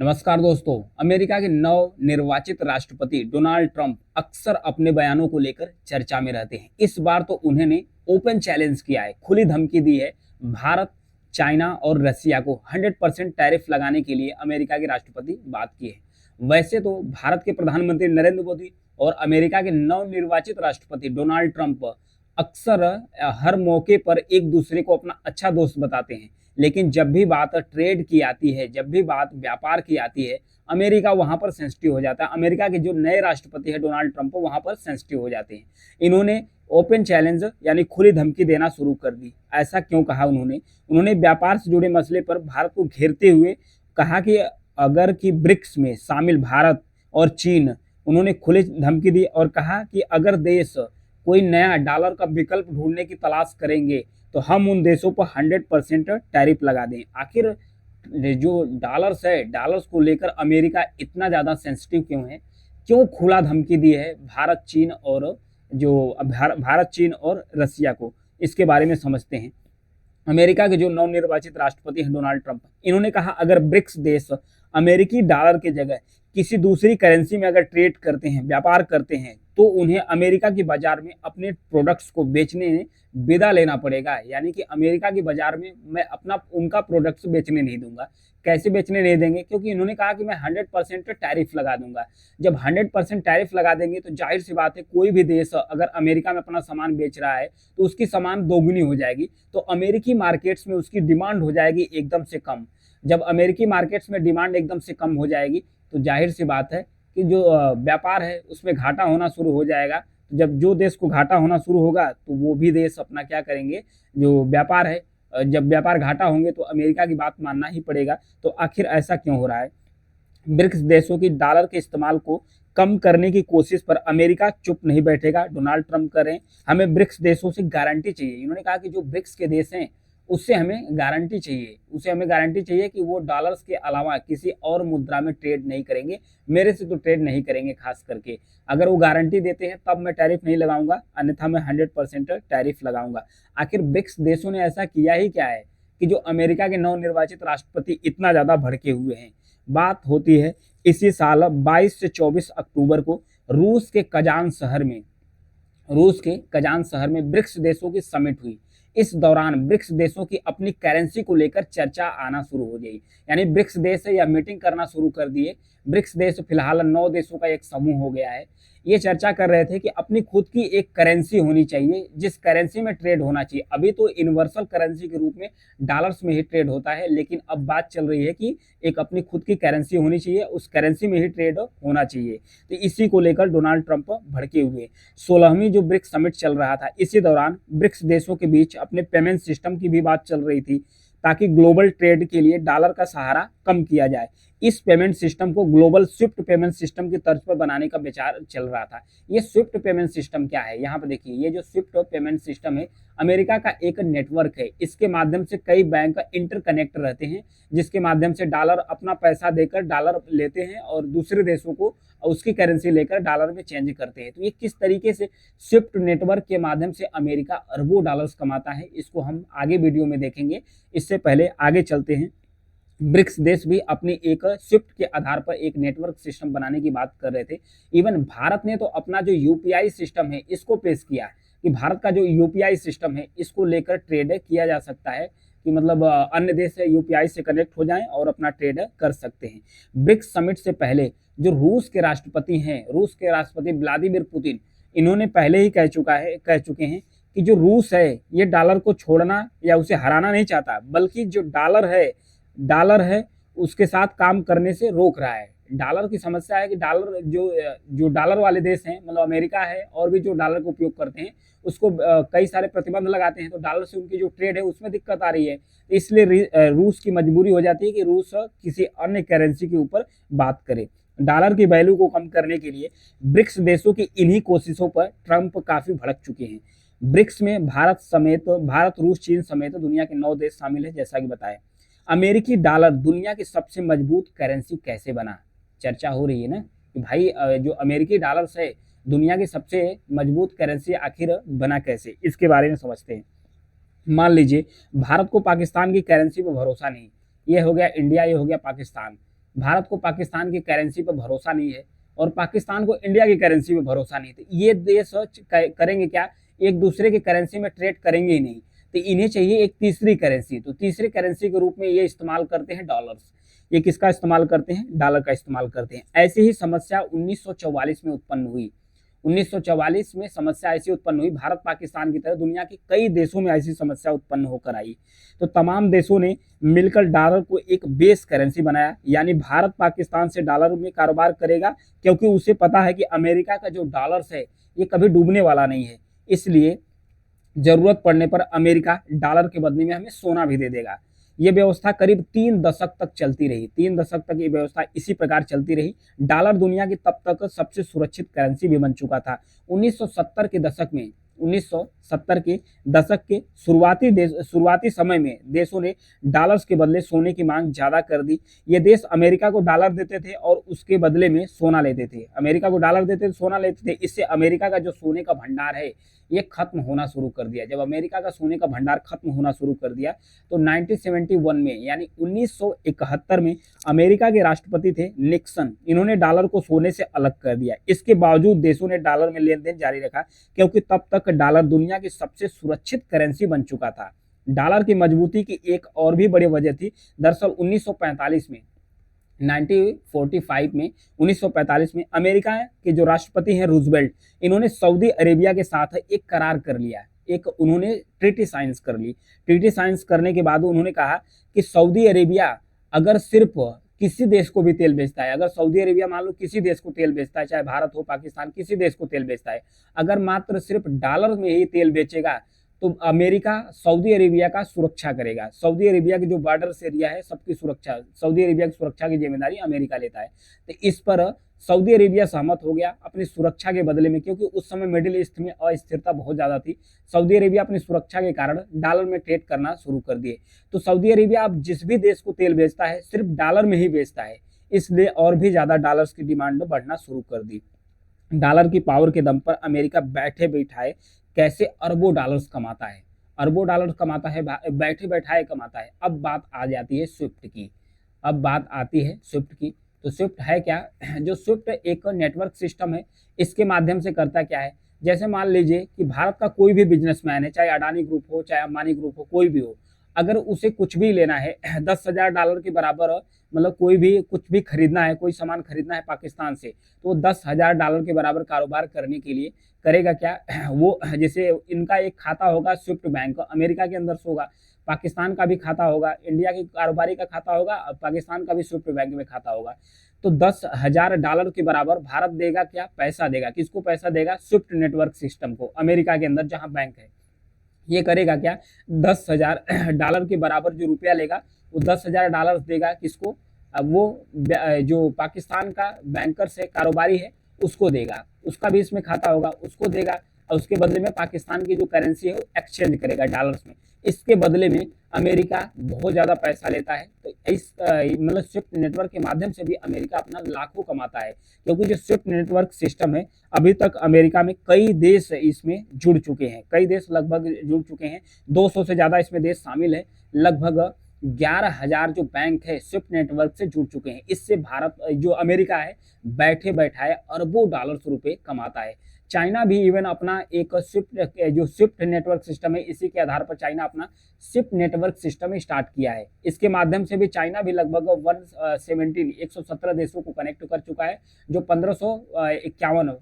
नमस्कार दोस्तों। अमेरिका के नव निर्वाचित राष्ट्रपति डोनाल्ड ट्रंप अक्सर अपने बयानों को लेकर चर्चा में रहते हैं। इस बार तो उन्होंने ओपन चैलेंज किया है, खुली धमकी दी है। भारत, चाइना और रसिया को 100% टैरिफ लगाने के लिए अमेरिका के राष्ट्रपति बात की है। वैसे तो भारत के प्रधानमंत्री नरेंद्र मोदी और अमेरिका के नव निर्वाचित राष्ट्रपति डोनाल्ड ट्रंप अक्सर हर मौके पर एक दूसरे को अपना अच्छा दोस्त बताते हैं, लेकिन जब भी बात ट्रेड की आती है, जब भी बात व्यापार की आती है, अमेरिका वहां पर सेंसिटिव हो जाता है। अमेरिका के जो नए राष्ट्रपति है डोनाल्ड ट्रंप वहां पर सेंसिटिव हो जाते हैं। इन्होंने ओपन चैलेंज यानी खुली धमकी देना शुरू कर दी। ऐसा क्यों कहा उन्होंने व्यापार से जुड़े मसले पर भारत को घेरते हुए कहा कि अगर कि ब्रिक्स में शामिल भारत और चीन, उन्होंने खुली धमकी दी और कहा कि अगर देश कोई नया डॉलर का विकल्प ढूंढने की तलाश करेंगे तो हम उन देशों पर 100% टैरिफ लगा दें। आखिर जो डॉलर्स है, डॉलर्स को लेकर अमेरिका इतना ज़्यादा सेंसिटिव क्यों है? क्यों खुला धमकी दी है भारत, चीन और रसिया को? इसके बारे में समझते हैं। अमेरिका के जो नवनिर्वाचित राष्ट्रपति हैं डोनाल्ड ट्रंप, इन्होंने कहा अगर ब्रिक्स देश अमेरिकी डॉलर की जगह किसी दूसरी करेंसी में अगर ट्रेड करते हैं, व्यापार करते हैं, तो उन्हें अमेरिका की बाजार में अपने प्रोडक्ट्स को बेचने में विदा लेना पड़ेगा। यानी कि अमेरिका की बाजार में मैं उनका प्रोडक्ट्स बेचने नहीं दूंगा। कैसे बेचने नहीं देंगे? क्योंकि इन्होंने कहा कि मैं 100% टैरिफ लगा दूंगा। जब 100% टैरिफ लगा देंगे तो जाहिर सी बात है, कोई भी देश अगर अमेरिका में अपना सामान बेच रहा है तो उसकी सामान दोगुनी हो जाएगी, तो अमेरिकी मार्केट्स में उसकी डिमांड हो जाएगी एकदम से कम। जब अमेरिकी मार्केट्स में डिमांड एकदम से कम हो जाएगी तो जाहिर सी बात है कि जो व्यापार है उसमें घाटा होना शुरू हो जाएगा। जब जो देश को घाटा होना शुरू होगा तो वो भी देश अपना क्या करेंगे, जो व्यापार है, जब व्यापार घाटा होंगे तो अमेरिका की बात मानना ही पड़ेगा। तो आखिर ऐसा क्यों हो रहा है? ब्रिक्स देशों की डॉलर के इस्तेमाल को कम करने की कोशिश पर अमेरिका चुप नहीं बैठेगा। डोनाल्ड ट्रंप करें, हमें ब्रिक्स देशों से गारंटी चाहिए। इन्होंने कहा कि जो ब्रिक्स के देश हैं उससे हमें गारंटी चाहिए, उसे हमें गारंटी चाहिए कि वो डॉलर्स के अलावा किसी और मुद्रा में ट्रेड नहीं करेंगे, मेरे से तो ट्रेड नहीं करेंगे। खास करके अगर वो गारंटी देते हैं तब मैं टैरिफ नहीं लगाऊंगा, अन्यथा मैं 100% टैरिफ लगाऊंगा। आखिर ब्रिक्स देशों ने ऐसा किया ही क्या है कि जो अमेरिका के नवनिर्वाचित राष्ट्रपति इतना ज्यादा भड़के हुए हैं? बात होती है इसी साल 22 से 24 अक्टूबर को रूस के कजान शहर में ब्रिक्स देशों की समिट हुई। इस दौरान ब्रिक्स देशों की अपनी करेंसी को लेकर चर्चा आना शुरू हो गई। यानी ब्रिक्स देश यह मीटिंग करना शुरू कर दिए। ब्रिक्स देश फिलहाल 9 देशों का एक समूह हो गया है। ये चर्चा कर रहे थे कि अपनी खुद की एक करेंसी होनी चाहिए, जिस करेंसी में ट्रेड होना चाहिए। अभी तो यूनिवर्सल करेंसी के रूप में डॉलर्स में ही ट्रेड होता है, लेकिन अब बात चल रही है कि एक अपनी खुद की करेंसी होनी चाहिए, उस करेंसी में ही ट्रेड होना चाहिए। तो इसी को लेकर डोनाल्ड ट्रंप भड़के हुए। 16वीं जो ब्रिक्स समिट चल रहा था, इसी दौरान ब्रिक्स देशों के बीच अपने पेमेंट सिस्टम की भी बात चल रही थी, ताकि ग्लोबल ट्रेड के लिए डॉलर का सहारा कम किया जाए। इस पेमेंट सिस्टम को ग्लोबल स्विफ्ट पेमेंट सिस्टम की तर्ज पर बनाने का विचार चल रहा था। ये स्विफ्ट पेमेंट सिस्टम क्या है? यहाँ पर देखिए, ये जो स्विफ्ट पेमेंट सिस्टम है, अमेरिका का एक नेटवर्क है। इसके माध्यम से कई बैंक इंटरकनेक्ट रहते हैं, जिसके माध्यम से डॉलर अपना पैसा देकर डॉलर लेते हैं और दूसरे देशों को उसकी करेंसी लेकर डॉलर में चेंज करते हैं। तो ये किस तरीके से स्विफ्ट नेटवर्क के माध्यम से अमेरिका अरबों डॉलर्स कमाता है, इसको हम आगे वीडियो में देखेंगे। इससे पहले आगे चलते हैं। ब्रिक्स देश भी अपनी एक स्विफ्ट के आधार पर एक नेटवर्क सिस्टम बनाने की बात कर रहे थे। इवन भारत ने तो अपना जो यूपीआई सिस्टम है इसको पेश किया कि भारत का जो यूपीआई सिस्टम है इसको लेकर ट्रेड किया जा सकता है, कि मतलब अन्य देश से यूपीआई से कनेक्ट हो जाएं और अपना ट्रेड कर सकते हैं। ब्रिक्स समिट से पहले जो रूस के राष्ट्रपति व्लादिमीर पुतिन, इन्होंने पहले ही कह चुके हैं कि जो रूस है ये डॉलर को छोड़ना या उसे हराना नहीं चाहता, बल्कि जो डॉलर है उसके साथ काम करने से रोक रहा है। डॉलर की समस्या है कि डॉलर जो डॉलर वाले देश हैं, मतलब अमेरिका है और भी जो डॉलर का उपयोग करते हैं, उसको कई सारे प्रतिबंध लगाते हैं, तो डॉलर से उनकी जो ट्रेड है उसमें दिक्कत आ रही है। इसलिए रूस की मजबूरी हो जाती है कि रूस किसी अन्य करेंसी के ऊपर बात करे। डॉलर की वैल्यू को कम करने के लिए ब्रिक्स देशों की इन्हीं कोशिशों पर ट्रंप काफी भड़क चुके हैं। ब्रिक्स में भारत, रूस, चीन समेत दुनिया के 9 देश शामिल है। जैसा कि बताया, अमेरिकी डॉलर दुनिया की सबसे मजबूत करेंसी कैसे बना? चर्चा हो रही है ना कि भाई जो अमेरिकी डॉलर्स है दुनिया की सबसे मजबूत करेंसी आखिर बना कैसे, इसके बारे में समझते हैं। मान लीजिए भारत को पाकिस्तान की करेंसी पर भरोसा नहीं, ये हो गया इंडिया, ये हो गया पाकिस्तान। भारत को पाकिस्तान की करेंसी पर भरोसा नहीं है और पाकिस्तान को इंडिया की करेंसी पे भरोसा नहीं, तो ये देश करेंगे क्या, एक दूसरे की करेंसी में ट्रेड करेंगे ही नहीं। तो इन्हें चाहिए एक तीसरी करेंसी, तो तीसरी करेंसी के रूप में ये इस्तेमाल करते हैं डॉलर्स। ये किसका इस्तेमाल करते हैं, डॉलर का इस्तेमाल करते हैं। ऐसी ही समस्या 1944 में उत्पन्न हुई। 1944 में समस्या ऐसी उत्पन्न हुई, भारत पाकिस्तान की तरह दुनिया के कई देशों में ऐसी समस्या उत्पन्न होकर आई। तो तमाम देशों ने मिलकर डॉलर को एक बेस करेंसी बनाया, यानी भारत पाकिस्तान से डॉलर में कारोबार करेगा, क्योंकि उसे पता है कि अमेरिका का जो डॉलर्स है ये कभी डूबने वाला नहीं है। इसलिए जरूरत पड़ने पर अमेरिका डॉलर के बदले में हमें सोना भी दे देगा। ये व्यवस्था करीब 3 दशक तक चलती रही। 3 दशक तक ये व्यवस्था इसी प्रकार चलती रही। डॉलर दुनिया की तब तक सबसे सुरक्षित करेंसी भी बन चुका था। 1970 के दशक में 1970 के दशक के शुरुआती समय में देशों ने डॉलर्स के बदले सोने की मांग ज्यादा कर दी। ये देश अमेरिका को डॉलर देते थे और उसके बदले में सोना लेते थे। अमेरिका को डॉलर देते थे, सोना लेते थे। इससे अमेरिका का जो सोने का भंडार है ये खत्म होना शुरू कर दिया। जब अमेरिका का सोने का भंडार खत्म होना शुरू कर दिया तो 1971 में यानी 1971 में अमेरिका के राष्ट्रपति थे निक्सन, इन्होंने डॉलर को सोने से अलग कर दिया। इसके बावजूद देशों ने डॉलर में लेन देन जारी रखा, क्योंकि तब तक डॉलर दुनिया की सबसे सुरक्षित करेंसी बन चुका था। डॉलर की मजबूती की एक और भी बड़ी वजह थी। दरअसल 1945 में 1945 में अमेरिका के जो राष्ट्रपति हैं रूजवेल्ट, इन्होंने सऊदी अरेबिया के साथ एक करार कर लिया। एक उन्होंने ट्रीटी साइंस कर ली। ट्रीटी साइंस करने के बाद उन्होंने कहा कि सऊदी अरेबिया अगर सिर्फ किसी देश को भी तेल बेचता है, अगर सऊदी अरेबिया मान लो किसी देश को तेल बेचता है, चाहे भारत हो पाकिस्तान, किसी देश को तेल बेचता है, अगर मात्र सिर्फ डॉलर में ही तेल बेचेगा तो अमेरिका सऊदी अरेबिया का सुरक्षा करेगा। सऊदी अरेबिया के जो बॉर्डर्स एरिया है सबकी सुरक्षा, सऊदी अरेबिया की सुरक्षा की जिम्मेदारी अमेरिका लेता है। तो इस पर सऊदी अरेबिया सहमत हो गया अपनी सुरक्षा के बदले में, क्योंकि उस समय मिडिल ईस्ट में अस्थिरता बहुत ज्यादा थी। सऊदी अरेबिया अपनी सुरक्षा के कारण डॉलर में ट्रेड करना शुरू कर दिए। तो सऊदी अरेबिया अब जिस भी देश को तेल बेचता है सिर्फ डॉलर में ही बेचता है, इसलिए और भी ज्यादा डॉलर्स की डिमांड बढ़ना शुरू कर दी। डॉलर की पावर के दम पर अमेरिका बैठे बैठाए कैसे अरबों डॉलर्स कमाता है, अरबों डॉलर्स कमाता है, बैठे बैठाए कमाता है। अब बात आ जाती है स्विफ्ट की। अब बात आती है स्विफ्ट की। तो स्विफ्ट है क्या, जो स्विफ्ट एक नेटवर्क सिस्टम है, इसके माध्यम से करता क्या है, जैसे मान लीजिए कि भारत का कोई भी बिजनेसमैन है, चाहे अडानी ग्रुप हो, चाहे अंबानी ग्रुप हो, कोई भी हो, अगर उसे कुछ भी लेना है $10,000 के बराबर, मतलब कोई भी कुछ भी खरीदना है, कोई सामान खरीदना है पाकिस्तान से, तो वो $10,000 के बराबर कारोबार करने के लिए करेगा क्या, वो जैसे इनका एक खाता होगा स्विफ्ट बैंक, अमेरिका के अंदर से होगा, पाकिस्तान का भी खाता होगा, इंडिया की कारोबारी का खाता होगा, पाकिस्तान का भी स्विफ्ट बैंक में खाता होगा। तो $10,000 के बराबर भारत देगा क्या, पैसा देगा। किसको पैसा देगा, स्विफ्ट नेटवर्क सिस्टम को, अमेरिका के अंदर जहां बैंक है। ये करेगा क्या, $10,000 के बराबर जो रुपया लेगा वो $10,000 देगा किसको, अब वो जो पाकिस्तान का बैंकर से कारोबारी है उसको देगा, उसका भी इसमें खाता होगा, उसको देगा, और उसके बदले में पाकिस्तान की जो करेंसी है वो एक्सचेंज करेगा डॉलर्स में। इसके बदले में अमेरिका बहुत ज़्यादा पैसा लेता है। तो इस मतलब स्विफ्ट नेटवर्क के माध्यम से भी अमेरिका अपना लाखों कमाता है, क्योंकि जो स्विफ्ट नेटवर्क सिस्टम है अभी तक अमेरिका में कई देश इसमें जुड़ चुके हैं, कई देश लगभग जुड़ चुके हैं, 200 से ज़्यादा इसमें देश शामिल है। लगभग 11,000 जो बैंक है स्विफ्ट नेटवर्क से जुड़ चुके हैं। इससे भारत जो अमेरिका है बैठे बैठाए अरबों डॉलर्स रुपए कमाता है। चाइना भी इवन अपना एक स्विफ्ट नेटवर्क सिस्टम है, इसी के आधार पर चाइना अपना स्विफ्ट नेटवर्क सिस्टम स्टार्ट किया है। इसके माध्यम से भी चाइना भी लगभग 117 देशों को कनेक्ट कर चुका है, जो 1551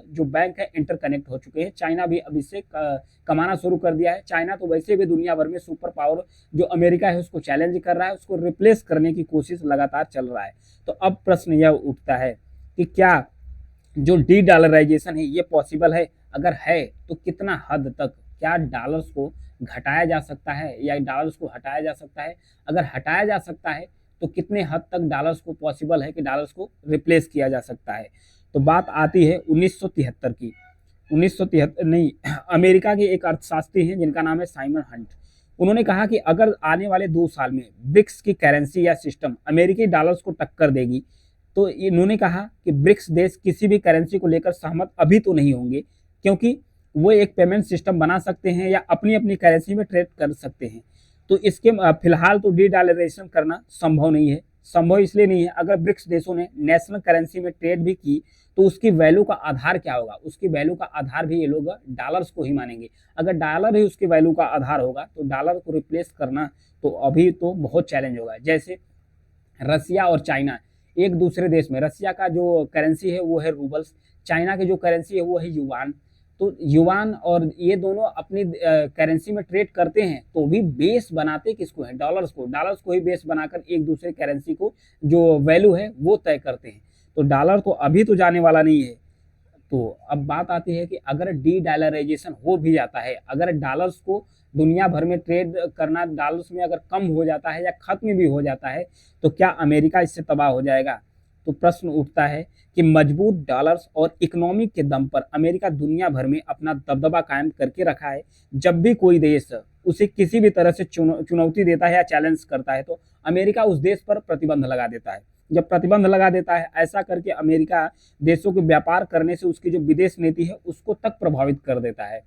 जो बैंक है इंटरकनेक्ट हो चुके हैं। चाइना भी अब इससे कमाना शुरू कर दिया है। चाइना तो वैसे भी दुनिया भर में सुपर पावर जो अमेरिका है उसको चैलेंज कर रहा है, उसको रिप्लेस करने की कोशिश लगातार चल रहा है। तो अब प्रश्न यह उठता है कि क्या जो डी डॉलराइजेशन है ये पॉसिबल है, अगर है तो कितना हद तक, क्या डॉलर्स को घटाया जा सकता है या डॉलर्स को हटाया जा सकता है, अगर हटाया जा सकता है तो कितने हद तक डॉलर्स को पॉसिबल है कि डॉलर्स को रिप्लेस किया जा सकता है। तो बात आती है 1973 की। 1973 नहीं, अमेरिका के एक अर्थशास्त्री हैं जिनका नाम है साइमन हंट। उन्होंने कहा कि अगर आने वाले 2 साल में ब्रिक्स की करेंसी या सिस्टम अमेरिकी डॉलर्स को टक्कर देगी, तो इन्होंने कहा कि ब्रिक्स देश किसी भी करेंसी को लेकर सहमत अभी तो नहीं होंगे, क्योंकि वो एक पेमेंट सिस्टम बना सकते हैं या अपनी अपनी करेंसी में ट्रेड कर सकते हैं। तो इसके फिलहाल तो डी डॉलराइजेशन करना संभव नहीं है। संभव इसलिए नहीं है, अगर ब्रिक्स देशों ने नेशनल करेंसी में ट्रेड भी की तो उसकी वैल्यू का आधार क्या होगा? उसकी वैल्यू का आधार भी ये लोग डॉलर्स को ही मानेंगे। अगर डॉलर ही उसकी वैल्यू का आधार होगा तो डॉलर को रिप्लेस करना तो अभी तो बहुत चैलेंज होगा। जैसे रसिया और चाइना एक दूसरे देश में, रसिया का जो करेंसी है वो है रूबल्स, चाइना की जो करेंसी है वो है युवान। तो युवान और ये दोनों अपनी करेंसी में ट्रेड करते हैं तो भी बेस बनाते किसको है? डॉलर्स को ही बेस बनाकर एक दूसरे करेंसी को जो वैल्यू है वो तय करते हैं। तो डॉलर तो अभी तो जाने वाला नहीं है। तो अब बात आती है कि अगर डी डॉलराइजेशन हो भी जाता है, अगर डॉलर्स को दुनिया भर में ट्रेड करना डॉलर्स में अगर कम हो जाता है या खत्म भी हो जाता है तो क्या अमेरिका इससे तबाह हो जाएगा? तो प्रश्न उठता है कि मजबूत डॉलर्स और इकोनॉमी के दम पर अमेरिका दुनिया भर में अपना दबदबा कायम करके रखा है। जब भी कोई देश उसे किसी भी तरह से चुनौती देता है या चैलेंज करता है तो अमेरिका उस देश पर प्रतिबंध लगा देता है। जब प्रतिबंध लगा देता है, ऐसा करके अमेरिका देशों के व्यापार करने से उसकी जो विदेश नीति है उसको तक प्रभावित कर देता है।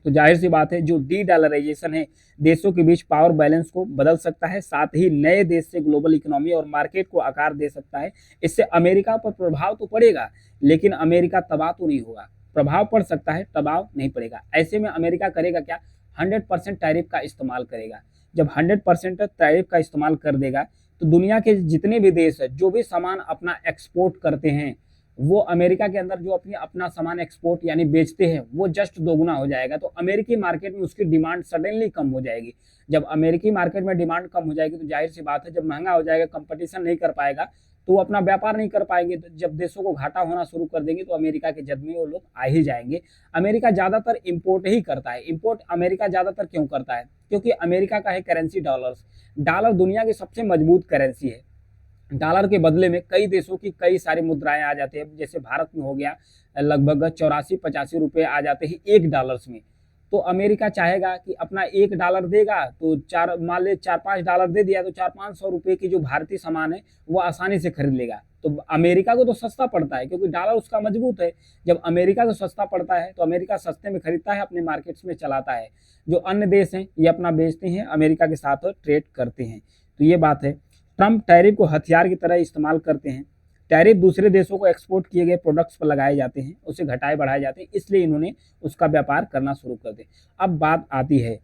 तो जाहिर सी बात है जो डी डॉलराइजेशन है देशों के बीच पावर बैलेंस को बदल सकता है, साथ ही नए देश से ग्लोबल इकोनॉमी और मार्केट को आकार दे सकता है। इससे अमेरिका पर प्रभाव तो पड़ेगा लेकिन अमेरिका तबाह तो नहीं होगा। प्रभाव पड़ सकता है, तबाह नहीं पड़ेगा। ऐसे में अमेरिका करेगा क्या? 100% टैरिफ का इस्तेमाल करेगा। जब 100% टैरिफ का इस्तेमाल कर देगा तो दुनिया के जितने भी देश जो भी सामान अपना एक्सपोर्ट करते हैं वो अमेरिका के अंदर जो अपना सामान एक्सपोर्ट यानी बेचते हैं वो जस्ट दोगुना हो जाएगा। तो अमेरिकी मार्केट में उसकी डिमांड सडनली कम हो जाएगी। जब अमेरिकी मार्केट में डिमांड कम हो जाएगी तो जाहिर सी बात है जब महंगा हो जाएगा, कंपटीशन नहीं कर पाएगा तो वो अपना व्यापार नहीं कर पाएंगे। तो जब देशों को घाटा होना शुरू कर देंगे तो अमेरिका के जद में वो लोग आ ही जाएंगे। अमेरिका ज़्यादातर इम्पोर्ट ही करता है। इम्पोर्ट अमेरिका ज़्यादातर क्यों करता है? क्योंकि अमेरिका का है करेंसी डॉलर्स। डॉलर दुनिया की सबसे मजबूत करेंसी है। डॉलर के बदले में कई देशों की कई सारी मुद्राएं आ जाती है। जैसे भारत में हो गया लगभग 84-85 रुपये आ जाते हैं $1 में। तो अमेरिका चाहेगा कि अपना $1 देगा तो मान ले 4-5 डॉलर दे दिया तो 400-500 रुपये की जो भारतीय सामान है वो आसानी से खरीद लेगा। तो अमेरिका को तो सस्ता पड़ता है क्योंकि डॉलर उसका मजबूत है। जब अमेरिका को सस्ता पड़ता है तो अमेरिका सस्ते में खरीदता है, अपने मार्केट्स में चलाता है। जो अन्य देश हैं ये अपना बेचते हैं, अमेरिका के साथ ट्रेड करते हैं। तो ये बात है। ट्रंप टैरिफ को हथियार की तरह इस्तेमाल करते हैं। टैरिफ दूसरे देशों को एक्सपोर्ट किए गए प्रोडक्ट्स पर लगाए जाते हैं, उसे घटाए बढ़ाए जाते हैं, इसलिए इन्होंने उसका व्यापार करना शुरू कर दिया। अब बात आती है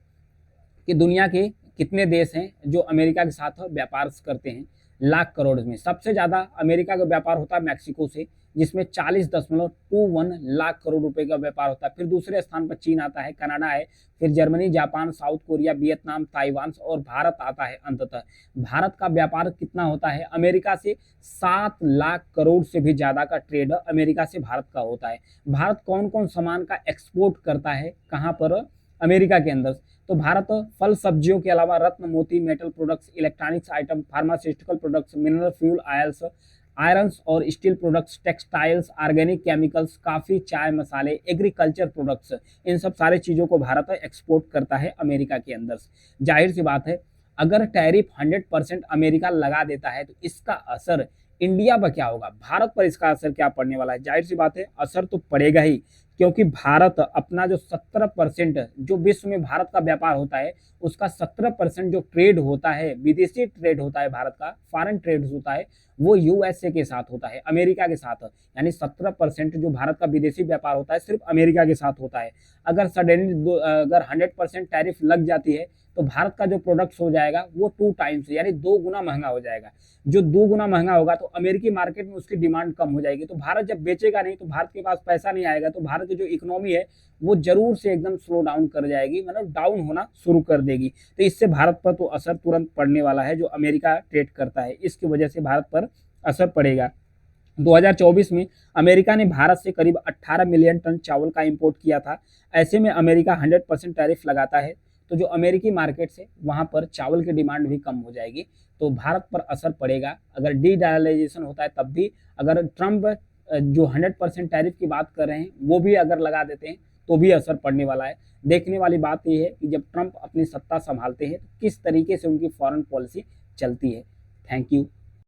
कि दुनिया के कितने देश हैं जो अमेरिका के साथ व्यापार करते हैं? लाख करोड़ में सबसे ज़्यादा अमेरिका का व्यापार होता है मैक्सिको से, जिसमें 40.21 लाख करोड़ रुपए का व्यापार होता है। फिर दूसरे स्थान पर चीन आता है, कनाडा है, फिर Germany, Japan, south Korea, Vietnam, Taiwan और भारत आता है। अंततः भारत का व्यापार कितना होता है? अमेरिका से 7 लाख करोड़ से भी ज़्यादा का ट्रेड अमेरिका से भारत का होता है। भारत कौन कौन सामान का एक्सपोर्ट करता है कहाँ पर? अमेरिका के अंदर। तो भारत फल सब्जियों के अलावा रत्न, मोती, metal products, electronics item, pharmaceutical products, mineral fuel oils, irons और steel products, textiles, organic chemicals, coffee, चाय, मसाले, एग्रीकल्चर प्रोडक्ट्स, इन सब सारे चीज़ों को भारत एक्सपोर्ट करता है अमेरिका के अंदर। जाहिर सी बात है अगर टैरिफ 100% अमेरिका लगा देता है तो इसका असर इंडिया पर क्या होगा? भारत पर इसका असर क्या पड़ने वाला है? जाहिर सी बात है असर तो पड़ेगा ही, क्योंकि भारत अपना जो 17% जो विश्व में भारत का व्यापार होता है उसका 17% जो ट्रेड होता है, विदेशी ट्रेड होता है, भारत का फॉरेन ट्रेड होता है वो यूएसए के साथ होता है, अमेरिका के साथ। यानी 17% जो भारत का विदेशी व्यापार होता है सिर्फ अमेरिका के साथ होता है। अगर सडनली अगर 100% टैरिफ लग जाती है तो भारत का जो प्रोडक्ट्स हो जाएगा वो 2 टाइम्स यानी 2 गुना महंगा हो जाएगा। जो 2 गुना महंगा होगा तो अमेरिकी मार्केट में उसकी डिमांड कम हो जाएगी। तो भारत जब बेचेगा नहीं तो भारत के पास पैसा नहीं आएगा, तो भारत की जो इकोनॉमी है वो जरूर से एकदम स्लो डाउन कर जाएगी, मतलब डाउन होना शुरू कर देगी। तो इससे भारत पर तो असर तुरंत पड़ने वाला है। जो अमेरिका ट्रेड करता है इसकी वजह से भारत पर असर पड़ेगा। 2024 में अमेरिका ने भारत से करीब 18 मिलियन टन चावल का इंपोर्ट किया था। ऐसे में अमेरिका 100% टैरिफ लगाता है तो जो अमेरिकी मार्केट से वहाँ पर चावल की डिमांड भी कम हो जाएगी, तो भारत पर असर पड़ेगा। अगर डी डॉलराइजेशन होता है तब भी, अगर ट्रंप जो 100% टैरिफ की बात कर रहे हैं वो भी अगर लगा देते हैं तो भी असर पड़ने वाला है। देखने वाली बात यह है कि जब ट्रंप अपनी सत्ता संभालते हैं तो किस तरीके से उनकी फॉरेन पॉलिसी चलती है। Thank you.